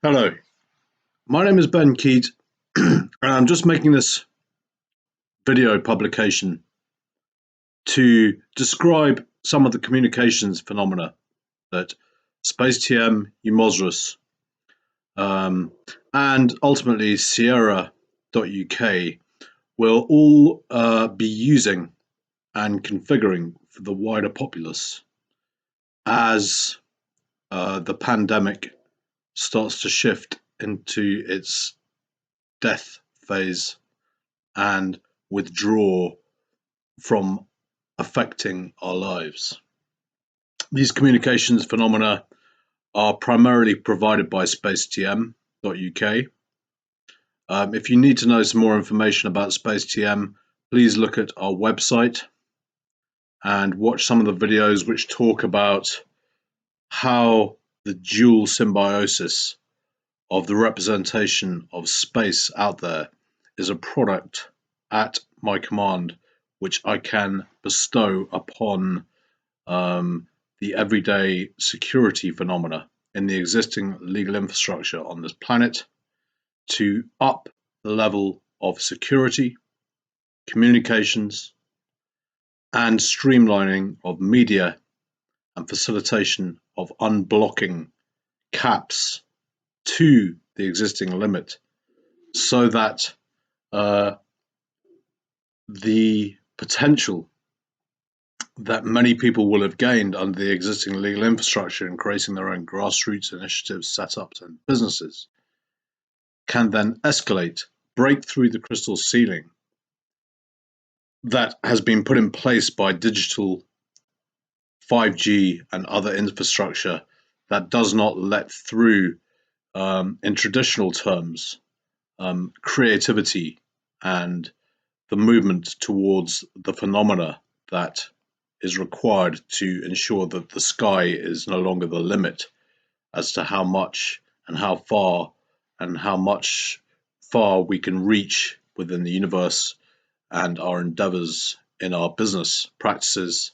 Hello, my name is Ben Keat, and I'm just making this video publication to describe some of the communications phenomena that SpaceTM, Eumosrus, and ultimately Sierra.uk will all be using and configuring for the wider populace as the pandemic starts to shift into its death phase and withdraw from affecting our lives. These communications phenomena are primarily provided by SpaceTM.uk. If you need to know some more information about SpaceTM, please look at our website and watch some of the videos which talk about how the dual symbiosis of the representation of space out there is a product at my command, which I can bestow upon the everyday security phenomena in the existing legal infrastructure on this planet to up the level of security, communications, and streamlining of media and facilitation of unblocking caps to the existing limit so that the potential that many people will have gained under the existing legal infrastructure in creating their own grassroots initiatives, setups, and businesses can then escalate, break through the crystal ceiling that has been put in place by digital 5G and other infrastructure that does not let through, in traditional terms, creativity and the movement towards the phenomena that is required to ensure that the sky is no longer the limit as to how much and how far and how much far we can reach within the universe and our endeavors in our business practices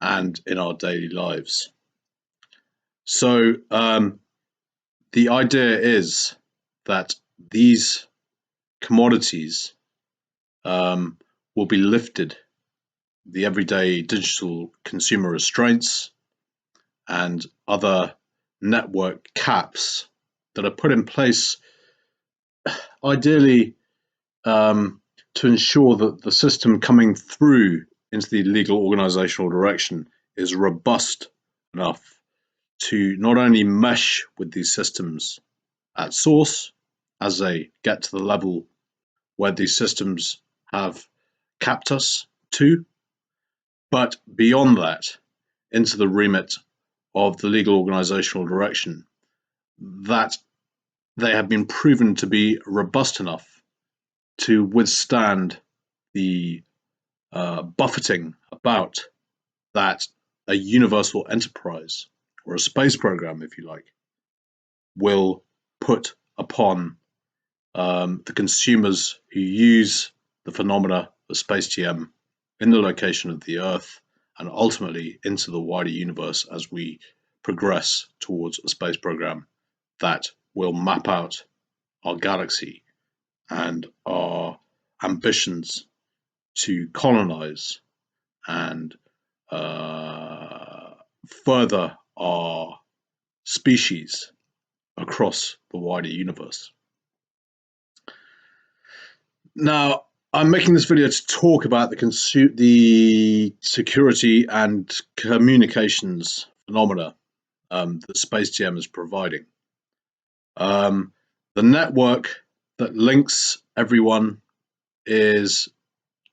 and in our daily lives. So the idea is that these commodities will be lifted, the everyday digital consumer restraints and other network caps that are put in place ideally to ensure that the system coming through into the legal organizational direction is robust enough to not only mesh with these systems at source as they get to the level where these systems have capped us to, but beyond that, into the remit of the legal organizational direction, that they have been proven to be robust enough to withstand the buffeting about that a universal enterprise or a space program, if you like, will put upon the consumers who use the phenomena of space TM in the location of the Earth and ultimately into the wider universe as we progress towards a space program that will map out our galaxy and our ambitions to colonize and further our species across the wider universe. Now, I'm making this video to talk about the security and communications phenomena that SpaceTM is providing. The network that links everyone is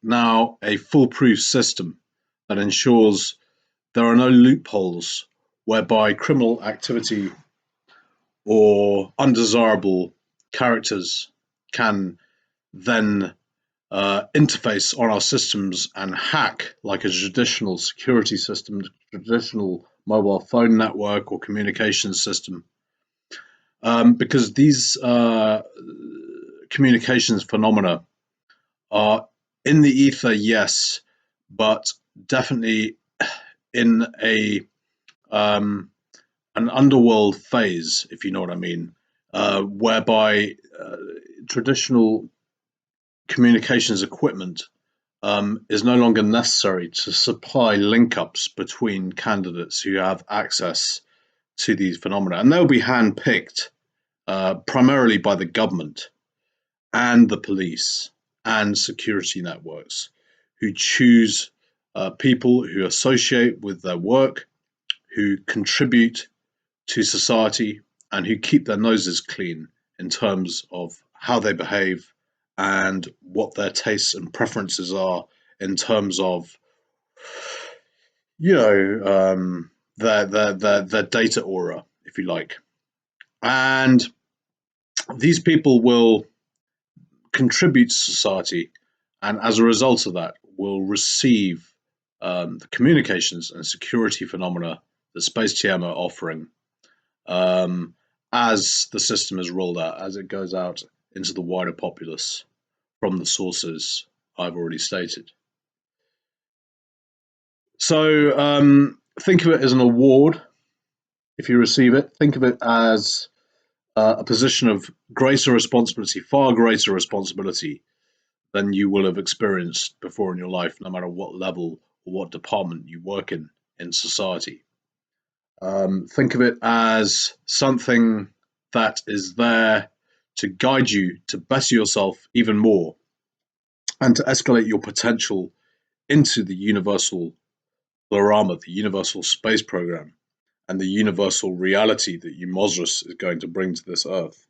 now a foolproof system that ensures there are no loopholes whereby criminal activity or undesirable characters can then interface on our systems and hack like a traditional security system, traditional mobile phone network or communication system. Because these communications phenomena are in the ether, yes, but definitely in a an underworld phase, if you know what I mean. whereby traditional communications equipment is no longer necessary to supply link-ups between candidates who have access to these phenomena. And they'll be handpicked primarily by the government and the police and security networks who choose people who associate with their work, who contribute to society, and who keep their noses clean in terms of how they behave and what their tastes and preferences are in terms of, you know, their data aura, if you like. And these people will contribute to society, and as a result of that, will receive the communications and security phenomena that SpaceTM are offering as the system is rolled out, as it goes out into the wider populace from the sources I've already stated. So think of it as an award if you receive it. Think of it as a position of greater responsibility, far greater responsibility than you will have experienced before in your life, no matter what level or what department you work in society. Think of it as something that is there to guide you to better yourself even more and to escalate your potential into the universal Lorama, the universal space program, and the universal reality that Eumosrus is going to bring to this earth.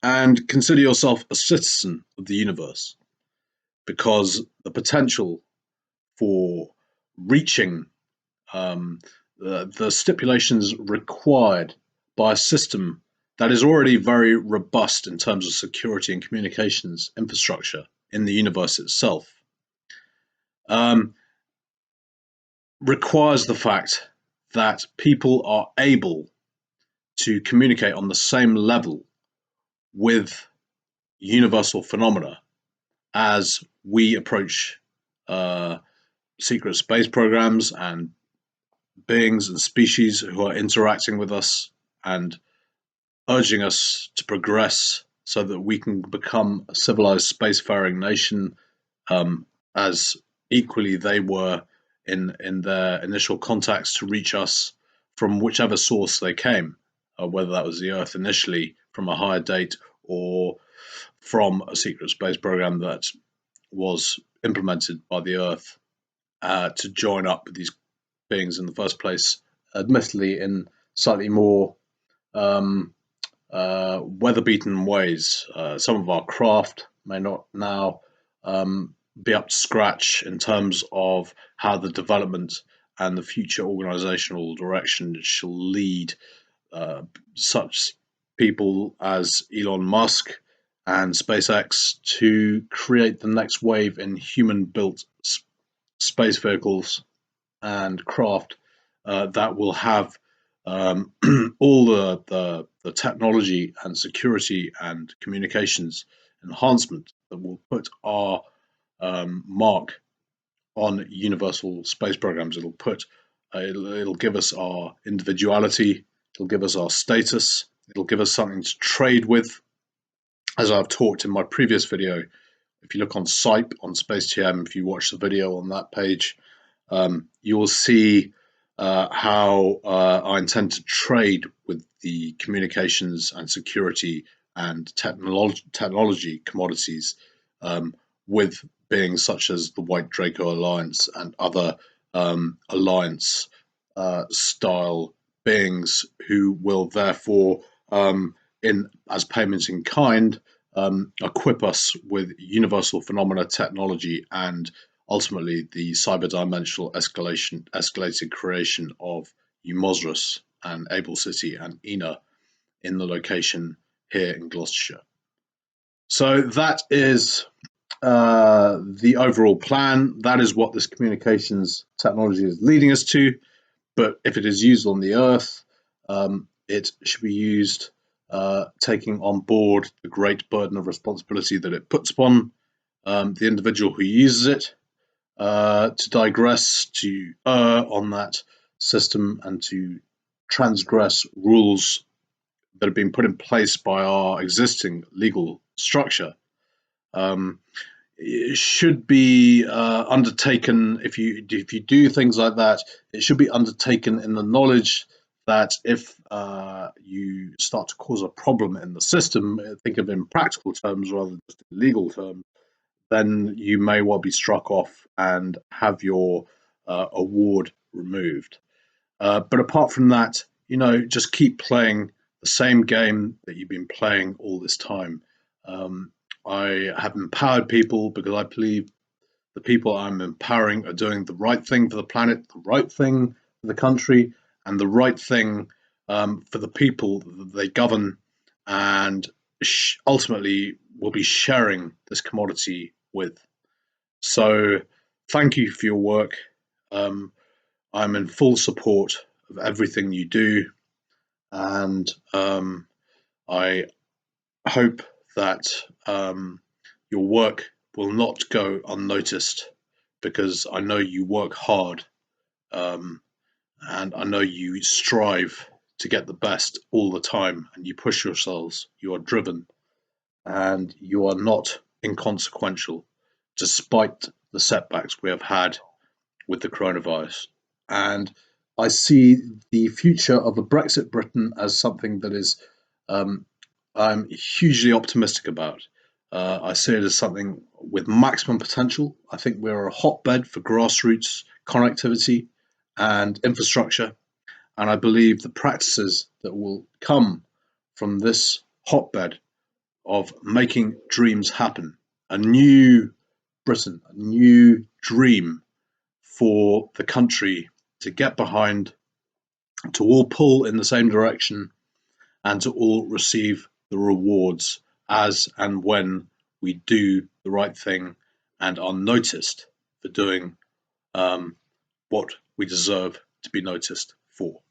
And consider yourself a citizen of the universe, because the potential for reaching the stipulations required by a system that is already very robust in terms of security and communications infrastructure in the universe itself, requires the fact that people are able to communicate on the same level with universal phenomena as we approach secret space programs and beings and species who are interacting with us and urging us to progress so that we can become a civilized spacefaring nation, as equally they were in their initial contacts to reach us from whichever source they came, whether that was the Earth initially from a higher date or from a secret space program that was implemented by the Earth to join up with these beings in the first place, admittedly in slightly more weather-beaten ways. Some of our craft may not now be up to scratch in terms of how the development and the future organizational direction shall lead such people as Elon Musk and SpaceX to create the next wave in human-built space vehicles and craft that will have all the technology and security and communications enhancement that will put our mark on universal space programs. It'll give us our individuality. It'll give us our status. It'll give us something to trade with. As I've talked in my previous video, if you look on SIPE on SpaceTM, if you watch the video on that page, you will see how I intend to trade with the communications and security and technology commodities with beings such as the White Draco Alliance and other alliance style beings who will therefore, as payments in kind, equip us with universal phenomena technology and ultimately the cyber-dimensional escalated creation of Eumosrus and Able City and Ina in the location here in Gloucestershire. So that is the overall plan. That is what this communications technology is leading us to. But if it is used on the Earth, it should be used taking on board the great burden of responsibility that it puts upon the individual who uses it, to digress, to err on that system, and to transgress rules that have been put in place by our existing legal structure um, it should be undertaken. If you do things like that, it should be undertaken in the knowledge that if you start to cause a problem in the system, think of it in practical terms rather than just in legal terms, then you may well be struck off and have your award removed. But apart from that, just keep playing the same game that you've been playing all this time. Um, I have empowered people because I believe the people I'm empowering are doing the right thing for the planet, the right thing for the country, and the right thing for the people that they govern, and ultimately will be sharing this commodity with. So, thank you for your work. Um, I'm in full support of everything you do, and I hope that your work will not go unnoticed because I know you work hard um, and I know you strive to get the best all the time and you push yourselves. You are driven and you are not inconsequential despite the setbacks we have had with the coronavirus. And I see the future of a Brexit Britain as something that is um, I'm hugely optimistic about. I see it as something with maximum potential. I think we're a hotbed for grassroots connectivity and infrastructure. And I believe the practices that will come from this hotbed of making dreams happen, a new Britain, a new dream for the country to get behind, to all pull in the same direction, and to all receive the rewards as and when we do the right thing and are noticed for doing what we deserve to be noticed for.